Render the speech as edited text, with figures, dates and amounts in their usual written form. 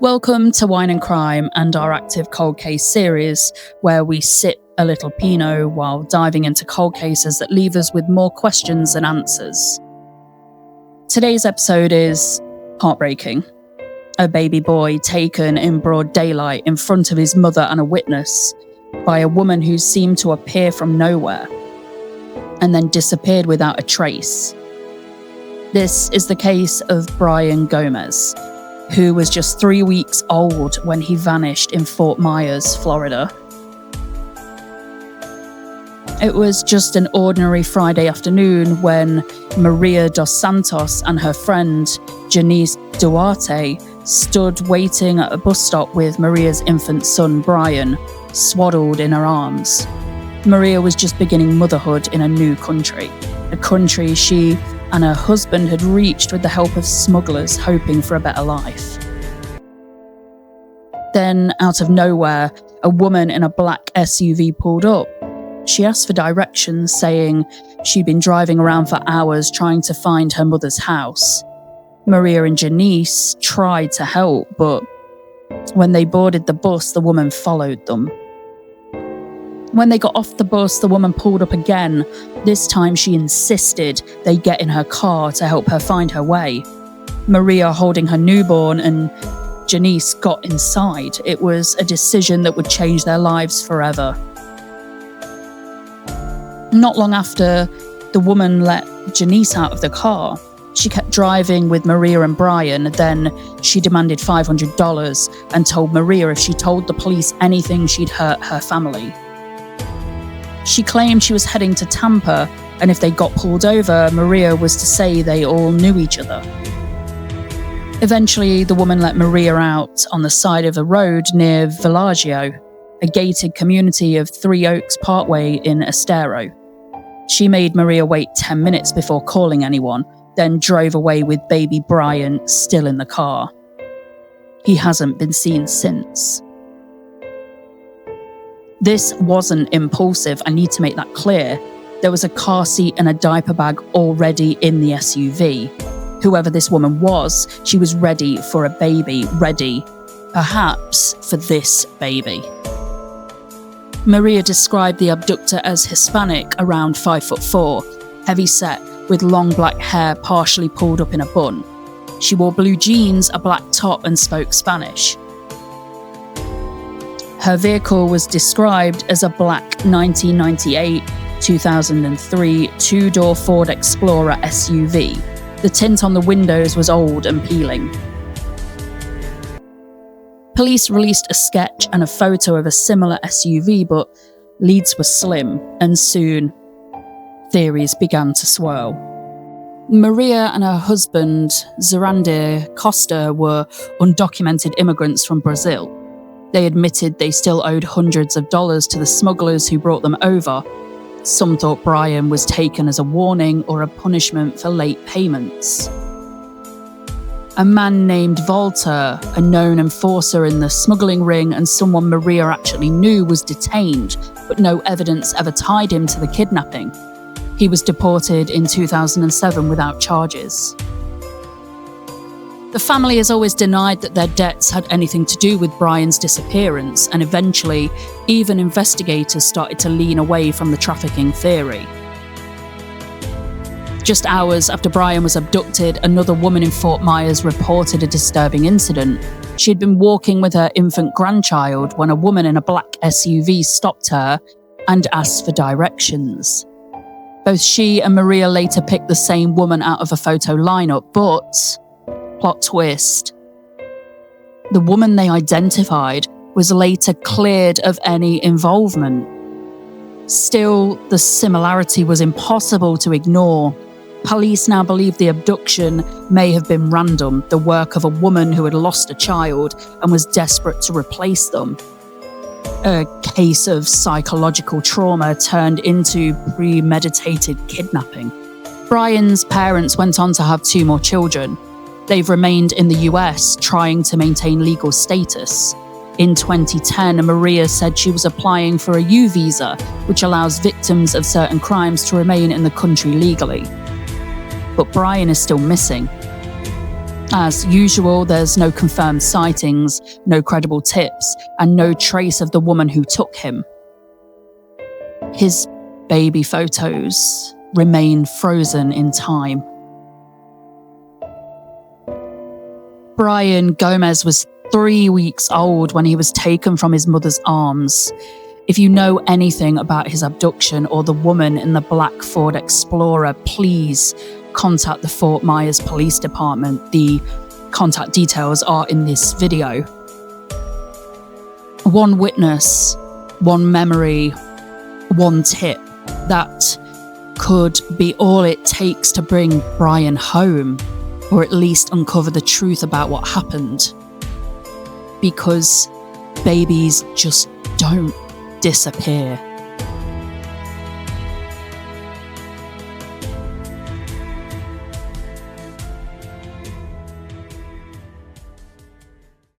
Welcome to Wine and Crime and our active cold case series, where we sip a little Pinot while diving into cold cases that leave us with more questions than answers. Today's episode is heartbreaking. A baby boy taken in broad daylight in front of his mother and a witness by a woman who seemed to appear from nowhere and then disappeared without a trace. This is the case of Brian Gomes, who was just 3 weeks old when he vanished in Fort Myers, Florida. It was just an ordinary Friday afternoon when Maria dos Santos and her friend Janice Duarte stood waiting at a bus stop with Maria's infant son Brian, swaddled in her arms. Maria was just beginning motherhood in a new country, a country she and her husband had reached with the help of smugglers hoping for a better life. Then, out of nowhere, a woman in a black SUV pulled up. She asked for directions, saying she'd been driving around for hours trying to find her mother's house. Maria and Janice tried to help, but when they boarded the bus, the woman followed them. When they got off the bus, the woman pulled up again. This time she insisted they get in her car to help her find her way. Maria holding her newborn and Janice got inside. It was a decision that would change their lives forever. Not long after, the woman let Janice out of the car. She kept driving with Maria and Brian. Then she demanded $500 and told Maria if she told the police anything, she'd hurt her family. She claimed she was heading to Tampa, and if they got pulled over, Maria was to say they all knew each other. Eventually, the woman let Maria out on the side of the road near Villaggio, a gated community of Three Oaks Parkway in Estero. She made Maria wait 10 minutes before calling anyone, then drove away with baby Brian still in the car. He hasn't been seen since. This wasn't impulsive, I need to make that clear. There was a car seat and a diaper bag already in the SUV. Whoever this woman was, she was ready for a baby, ready, perhaps, for this baby. Maria described the abductor as Hispanic, around 5'4", heavy-set, with long black hair partially pulled up in a bun. She wore blue jeans, a black top, and spoke Spanish. Her vehicle was described as a black 1998-2003 two-door Ford Explorer SUV. The tint on the windows was old and peeling. Police released a sketch and a photo of a similar SUV, but leads were slim, and soon theories began to swirl. Maria and her husband, Zurandir Costa, were undocumented immigrants from Brazil. They admitted they still owed hundreds of dollars to the smugglers who brought them over. Some thought Brian was taken as a warning or a punishment for late payments. A man named Walter, a known enforcer in the smuggling ring and someone Maria actually knew, was detained, but no evidence ever tied him to the kidnapping. He was deported in 2007 without charges. The family has always denied that their debts had anything to do with Brian's disappearance, and eventually, even investigators started to lean away from the trafficking theory. Just hours after Brian was abducted, another woman in Fort Myers reported a disturbing incident. She had been walking with her infant grandchild when a woman in a black SUV stopped her and asked for directions. Both she and Maria later picked the same woman out of a photo lineup, but plot twist, the woman they identified was later cleared of any involvement. Still, the similarity was impossible to ignore. Police now believe the abduction may have been random, the work of a woman who had lost a child and was desperate to replace them. A case of psychological trauma turned into premeditated kidnapping. Brian's parents went on to have 2 more children. They've remained in the US, trying to maintain legal status. In 2010, Maria said she was applying for a U visa, which allows victims of certain crimes to remain in the country legally. But Brian is still missing. As usual, there's no confirmed sightings, no credible tips, and no trace of the woman who took him. His baby photos remain frozen in time. Brian Gomes was 3 weeks old when he was taken from his mother's arms. If you know anything about his abduction or the woman in the black Ford Explorer, please contact the Fort Myers Police Department. The contact details are in this video. One witness, one memory, one tip, that could be all it takes to bring Brian home, or at least uncover the truth about what happened. Because babies just don't disappear.